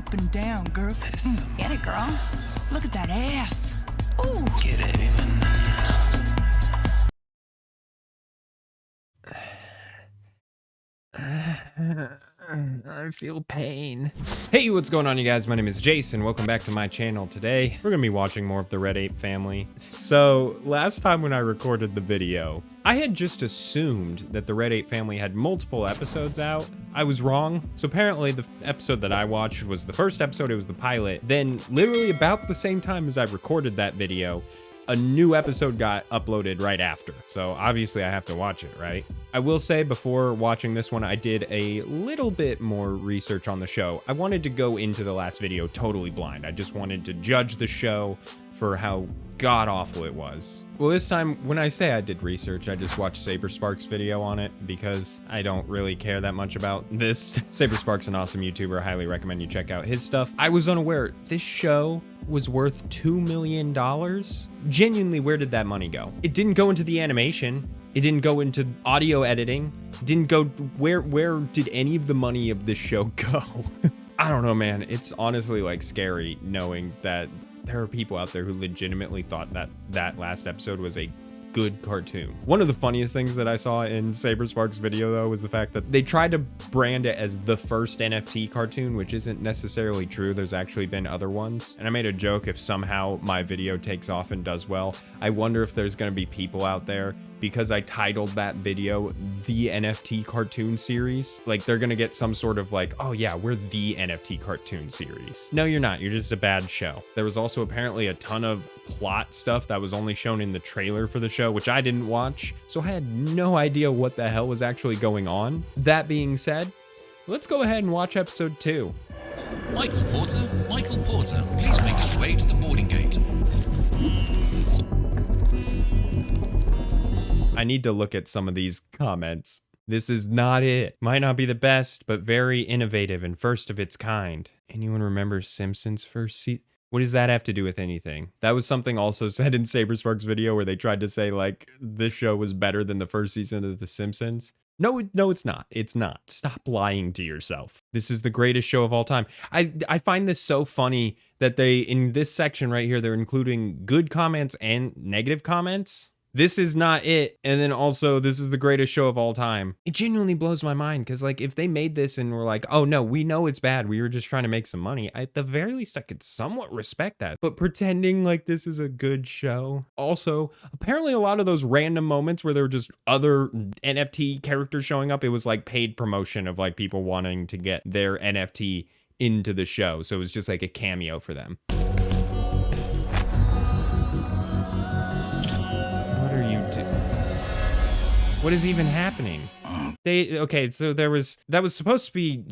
up and down, girl. Get it, girl. Look at that ass. Ooh. Get it even. I feel pain. Hey, what's going on, you guys? My name is Jayce, and welcome back to my channel. Today, we're gonna be watching more of the Red Ape family. So, last time when I recorded the video, I had just assumed that the Red Ape family had multiple episodes out. I was wrong. So apparently the episode that I watched was the first episode, it was the pilot. Then, literally about the same time as I recorded that video, a new episode got uploaded right after. So obviously I have to watch it, right? I will say before watching this one, I did a little bit more research on the show. I wanted to go into the last video totally blind. I just wanted to judge the show for how god-awful it was. Well, this time, when I say I did research, I just watched SaberSparks' video on it because I don't really care that much about this. SaberSparks' an awesome YouTuber. I highly recommend you check out his stuff. I was unaware this show was worth $2 million. Genuinely, where did that money go? It didn't go into the animation. It didn't go into audio editing. It didn't go, where did any of the money of this show go? I don't know, man. It's honestly like scary knowing that there are people out there who legitimately thought that that last episode was a good cartoon. One of the funniest things that I saw in SaberSparks' video, though, was the fact that they tried to brand it as the first NFT cartoon, which isn't necessarily true. There's actually been other ones. And I made a joke, if somehow my video takes off and does well, I wonder if there's going to be people out there, because I titled that video the NFT cartoon series, like they're going to get some sort of like, oh yeah, we're the NFT cartoon series. No, you're not. You're just a bad show. There was also apparently a ton of plot stuff that was only shown in the trailer for the show, which I didn't watch, so I had no idea what the hell was actually going on. That being said, let's go ahead and watch episode 2. Michael Porter, please make your way to the boarding gate. I need to look at some of these comments. This is not it. Might not be the best, but very innovative and first of its kind. Anyone remember Simpsons first season? What does that have to do with anything? That was something also said in SaberSparks' video where they tried to say like this show was better than the first season of The Simpsons. No, it's not. It's not. Stop lying to yourself. This is the greatest show of all time. I find this so funny that they, in this section right here, they're including good comments and negative comments. This is not it. And then also, this is the greatest show of all time. It genuinely blows my mind because, like, if they made this and were like, oh, no, we know it's bad. We were just trying to make some money. At the very least, I could somewhat respect that. But pretending like this is a good show. Also, apparently a lot of those random moments where there were just other NFT characters showing up, it was like paid promotion of like people wanting to get their NFT into the show. So it was just like a cameo for them. What is even happening? Okay, so that was supposed to be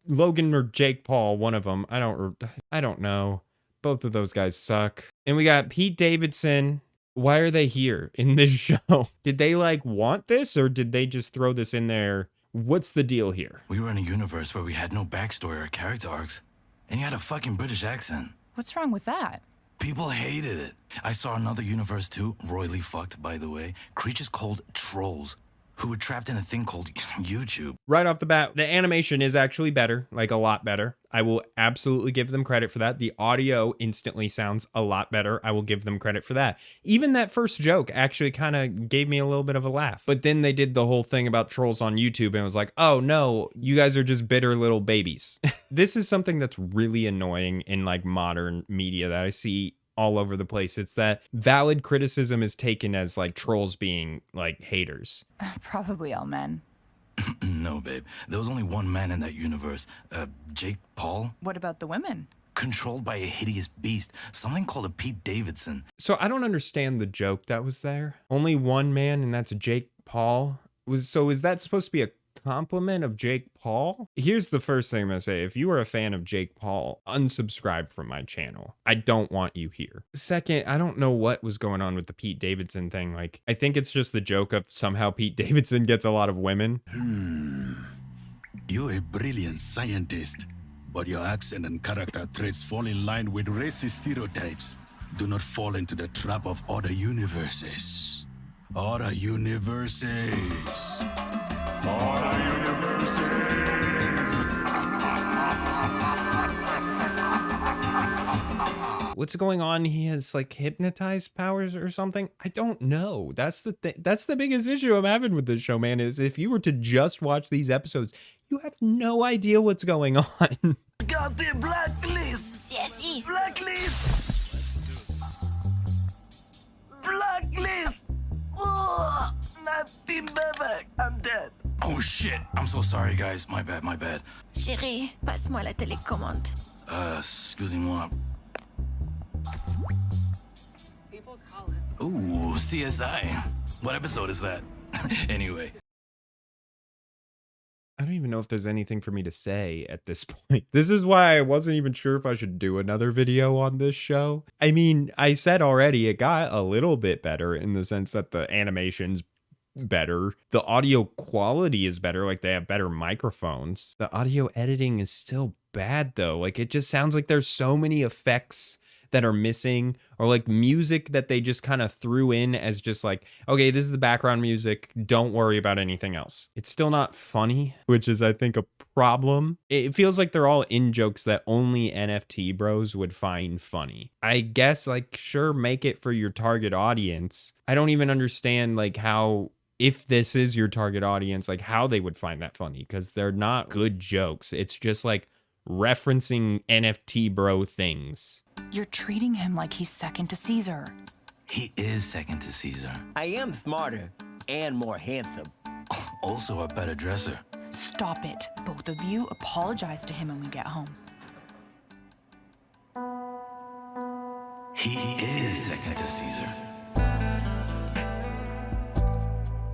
Logan or Jake Paul, one of them. I don't know. Both of those guys suck. And we got Pete Davidson. Why are they here in this show? Did they like want this, or did they just throw this in there? What's the deal here? We were in a universe where we had no backstory or character arcs, and you had a fucking British accent. What's wrong with that? People hated it. I saw another universe too, royally fucked, by the way. Creatures called trolls, who were trapped in a thing called YouTube. Right off the bat, the animation is actually better, like a lot better. I will absolutely give them credit for that. The audio instantly sounds a lot better. I will give them credit for that. Even that first joke actually kind of gave me a little bit of a laugh. But then they did the whole thing about trolls on YouTube and it was like, oh no, you guys are just bitter little babies. This is something that's really annoying in like modern media that I see all over the place. It's that valid criticism is taken as like trolls being like haters. Probably all men. No, babe. There was only one man in that universe. Jake Paul. What about the women? Controlled by a hideous beast. Something called a Pete Davidson. So I don't understand the joke that was there. Only one man, and that's Jake Paul. So is that supposed to be a compliment of Jake Paul? Here's the first thing I'm gonna say. If you are a fan of Jake Paul, unsubscribe from my channel. I don't want you here. Second, I don't know what was going on with the Pete Davidson thing. Like, I think it's just the joke of somehow Pete Davidson gets a lot of women. You're a brilliant scientist, but your accent and character traits fall in line with racist stereotypes. Do not fall into the trap of other universes. Other universes. Other universes. What's going on? He has like hypnotized powers or something. I don't know. That's the thing. That's the biggest issue I'm having with this show, man, is if you were to just watch these episodes, you have no idea what's going on. Got the blacklist! Jesse. Blacklist! Blacklist! Oh, nothing back. I'm dead. Oh shit. I'm so sorry, guys. My bad, my bad. Chérie, passe-moi la télécommande. Excusez-moi. Ooh, CSI. What episode is that? Anyway. I don't even know if there's anything for me to say at this point. This is why I wasn't even sure if I should do another video on this show. I mean, I said already, it got a little bit better in the sense that the animation's better. The audio quality is better, like they have better microphones. The audio editing is still bad though. Like it just sounds like there's so many effects that are missing, or like music that they just kind of threw in as just like, okay, this is the background music, don't worry about anything else. It's still not funny, which is I think a problem. It feels like they're all in jokes that only NFT bros would find funny. I guess like sure, make it for your target audience. I don't even understand like how, if this is your target audience, like how they would find that funny, because they're not good jokes. It's just like referencing NFT bro things. You're treating him like he's second to Caesar. He is second to Caesar. I am smarter and more handsome. Also a better dresser. Stop it. Both of you apologize to him when we get home. He is second to Caesar.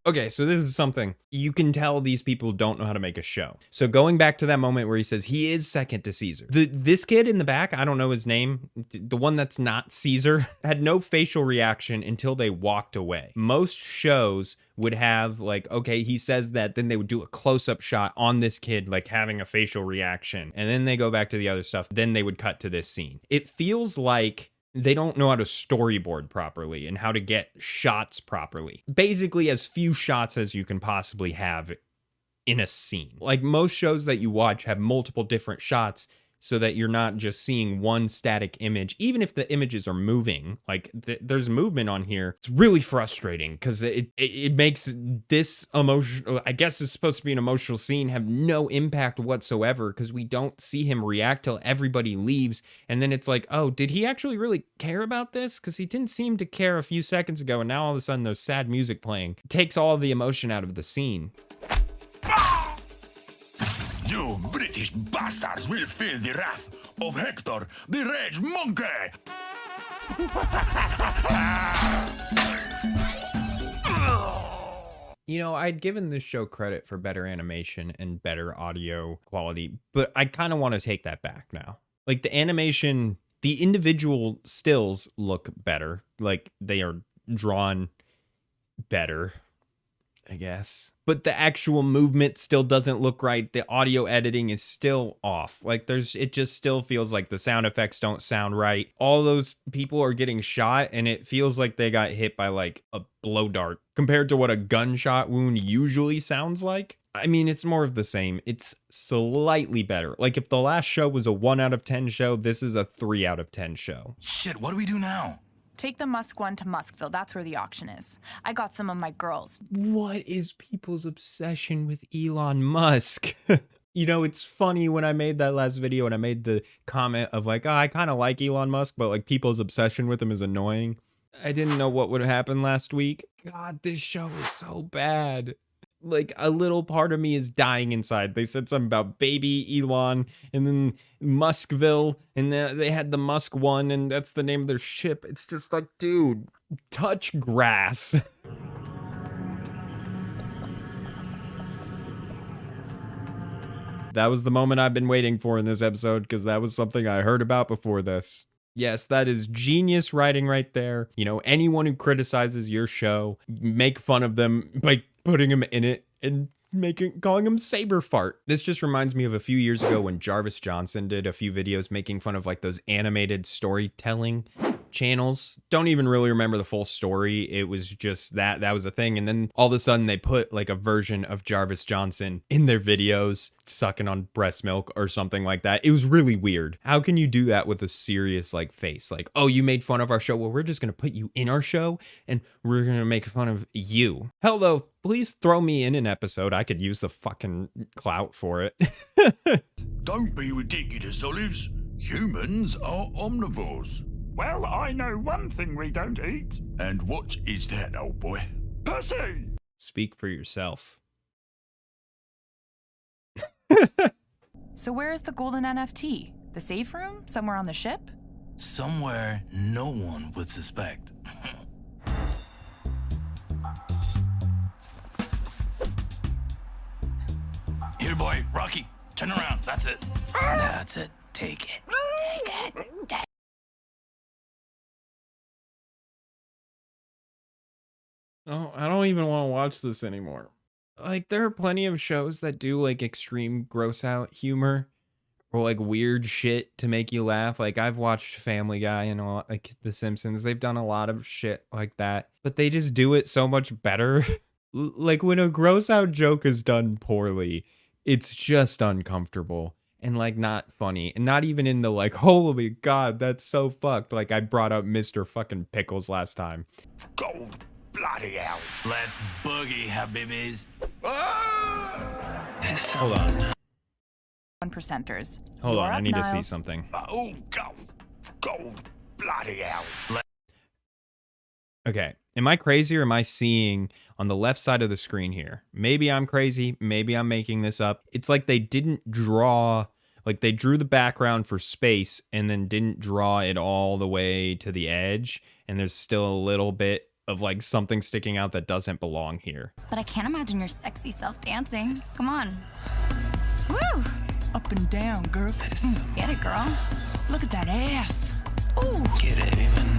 Okay, so this is something you can tell these people don't know how to make a show. So going back to that moment where he says he is second to Caesar. This kid in the back, I don't know his name, the one that's not Caesar, had no facial reaction until they walked away. Most shows would have like, okay, he says that, then they would do a close-up shot on this kid like having a facial reaction, and then they go back to the other stuff, then they would cut to this scene. It feels like they don't know how to storyboard properly and how to get shots properly. Basically, as few shots as you can possibly have in a scene. Like most shows that you watch have multiple different shots so that you're not just seeing one static image, even if the images are moving. Like there's movement on here. It's really frustrating because it makes this emotional, I guess it's supposed to be an emotional scene, have no impact whatsoever because we don't see him react till everybody leaves. And then it's like, oh, did he actually really care about this? Because he didn't seem to care a few seconds ago, and now all of a sudden there's sad music playing. It takes all of the emotion out of the scene. You British bastards will feel the wrath of Hector, the rage monkey! You know, I'd given this show credit for better animation and better audio quality, but I kind of want to take that back now. Like the animation, the individual stills look better. Like they are drawn better, I guess. But the actual movement still doesn't look right. The audio editing is still off. Like it just still feels like the sound effects don't sound right. All those people are getting shot and it feels like they got hit by like a blow dart compared to what a gunshot wound usually sounds like. I mean, it's more of the same. It's slightly better. Like if the last show was a 1 out of 10 show, this is a 3 out of 10 show. Shit, what do we do now? Take the Musk one to Muskville. That's where the auction is. I got some of my girls. What is people's obsession with Elon Musk? You know, it's funny when I made that last video and I made the comment of like, oh, I kind of like Elon Musk, but like people's obsession with him is annoying. I didn't know what would happen last week. God, this show is so bad. Like a little part of me is dying inside. They said something about baby Elon and then Muskville, and they had the Musk one, and that's the name of their ship. It's just like, dude, touch grass. That was the moment I've been waiting for in this episode because that was something I heard about before this. Yes, that is genius writing right there. You know, anyone who criticizes your show, make fun of them by putting them in it and calling him Saber Fart. This just reminds me of a few years ago when Jarvis Johnson did a few videos making fun of like those animated storytelling channels. Don't even really remember the full story. It was just that was a thing. And then all of a sudden they put like a version of Jarvis Johnson in their videos sucking on breast milk or something like that. It was really weird. How can you do that with a serious like face? Like, oh, you made fun of our show. Well, we're just going to put you in our show and we're going to make fun of you. Hell though, please throw me in an episode. I could use the fucking clout for it. Don't be ridiculous, Olives. Humans are omnivores. Well, I know one thing we don't eat. And what is that, old boy? Pussy! Speak for yourself. So where's the golden NFT? The safe room? Somewhere on the ship? Somewhere no one would suspect. Here, boy, Rocky, turn around. That's it. That's it. Take it. Take it. Take it. Oh, I don't even want to watch this anymore. Like, there are plenty of shows that do like extreme gross out humor or like weird shit to make you laugh. Like, I've watched Family Guy and all, like The Simpsons. They've done a lot of shit like that, but they just do it so much better. Like, when a gross out joke is done poorly, it's just uncomfortable and like not funny, and not even in the like, holy God, that's so fucked. Like, I brought up Mr. fucking Pickles last time. Gold bloody hell. Let's boogie, habibis. Hold on. 1%ers. Hold You on. are I up, need to see Niles. something. Oh, gold bloody hell. Okay. Am I crazy or am I seeing on the left side of the screen here? Maybe I'm crazy. Maybe I'm making this up. It's like they didn't draw, like they drew the background for space and then didn't draw it all the way to the edge. And there's still a little bit of like something sticking out that doesn't belong here. But I can't imagine your sexy self dancing. Come on. Woo! Up and down, girl. Get it, girl. Look at that ass. Ooh. Get it even.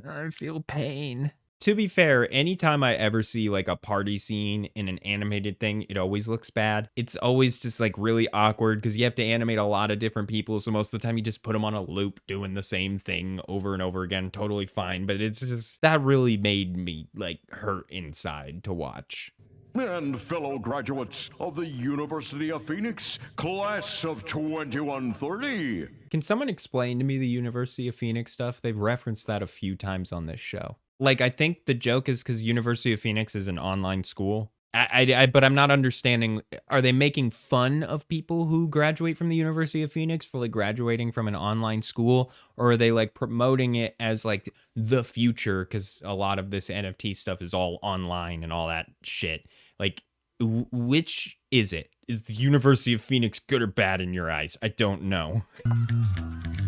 I feel pain. To be fair, anytime I ever see like a party scene in an animated thing, it always looks bad. It's always just like really awkward because you have to animate a lot of different people. So most of the time you just put them on a loop doing the same thing over and over again. Totally fine. But it's just, that really made me like hurt inside to watch. And fellow graduates of the University of Phoenix, class of 2130. Can someone explain to me the University of Phoenix stuff? They've referenced that a few times on this show. Like, I think the joke is because University of Phoenix is an online school. But I'm not understanding, are they making fun of people who graduate from the University of Phoenix for like graduating from an online school? Or are they like promoting it as like the future? Because a lot of this NFT stuff is all online and all that shit. Like, which is it? Is the University of Phoenix good or bad in your eyes? I don't know.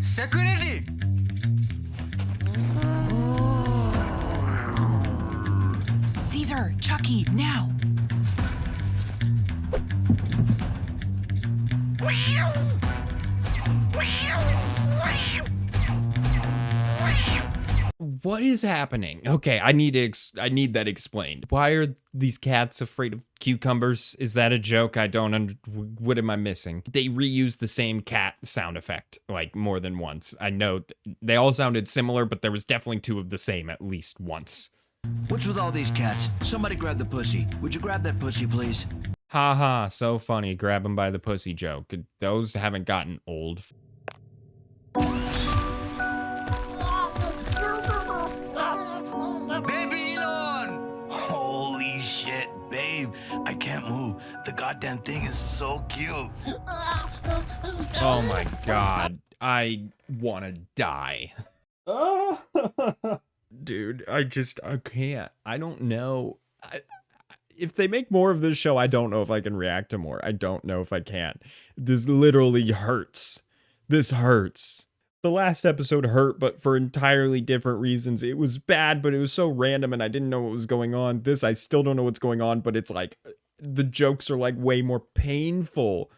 Security! Caesar, Chucky, now. What is happening? Okay, I need that explained. Why are these cats afraid of cucumbers? Is that a joke? What am I missing? They reused the same cat sound effect like more than once. I know they all sounded similar, but there was definitely two of the same at least once. What's with all these cats? Somebody grab the pussy. Would you grab that pussy, please? Haha, so funny. Grab him by the pussy joke. Those haven't gotten old. Baby Elon! Holy shit, babe. I can't move. The goddamn thing is so cute. Oh my God. I want to die. Dude, I can't. I don't know. If they make more of this show, I don't know if I can react to more. I don't know if I can. This literally hurts. This hurts. The last episode hurt, but for entirely different reasons. It was bad, but it was so random and I didn't know what was going on. This, I still don't know what's going on, but it's like the jokes are like way more painful.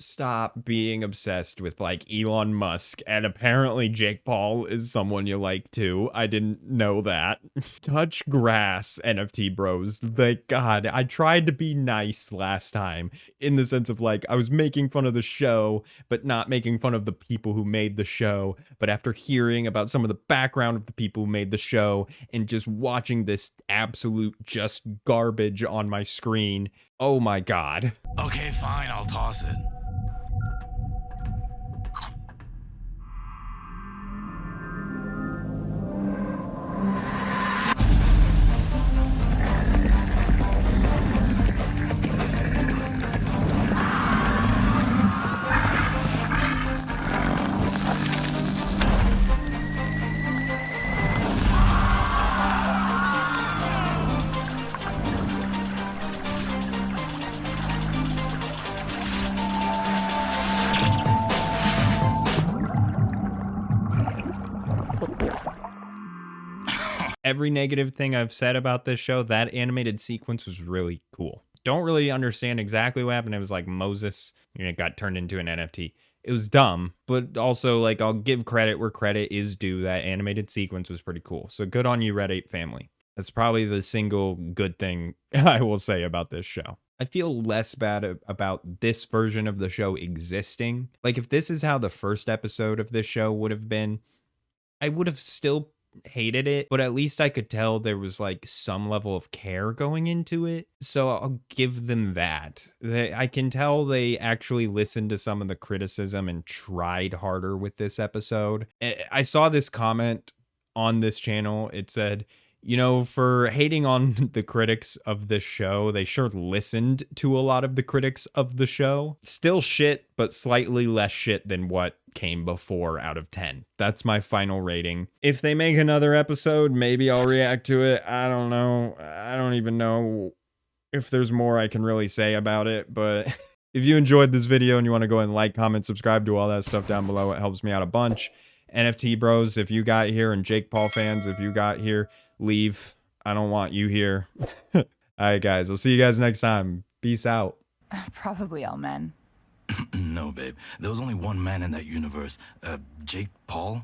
Stop being obsessed with like Elon Musk, and apparently Jake Paul is someone you like too. I didn't know that. Touch grass, NFT bros. Thank God. I tried to be nice last time in the sense of like I was making fun of the show, but not making fun of the people who made the show. But after hearing about some of the background of the people who made the show and just watching this absolute just garbage on my screen, oh my God. Okay, fine, I'll toss it. Every negative thing I've said about this show, that animated sequence was really cool. Don't really understand exactly what happened. It was like Moses, it got turned into an NFT. It was dumb, but also like I'll give credit where credit is due. That animated sequence was pretty cool. So good on you, Red Ape family. That's probably the single good thing I will say about this show. I feel less bad about this version of the show existing. Like if this is how the first episode of this show would have been, I would have still hated it, but at least I could tell there was like some level of care going into it. So I'll give them that. I can tell they actually listened to some of the criticism and tried harder with this episode. I saw this comment on this channel. It said, you know, for hating on the critics of this show, they sure listened to a lot of the critics of the show. Still shit, but slightly less shit than what came before out of 10. That's my final rating. If they make another episode, maybe I'll react to it. I don't know. I don't even know if there's more I can really say about it, but if you enjoyed this video and you want to go and like, comment, subscribe, do all that stuff down below, it helps me out a bunch. NFT bros, if you got here, and Jake Paul fans, if you got here, leave. I don't want you here. All right, guys. I'll see you guys next time. Peace out. Probably all men. No, babe. There was only one man in that universe. Jake Paul?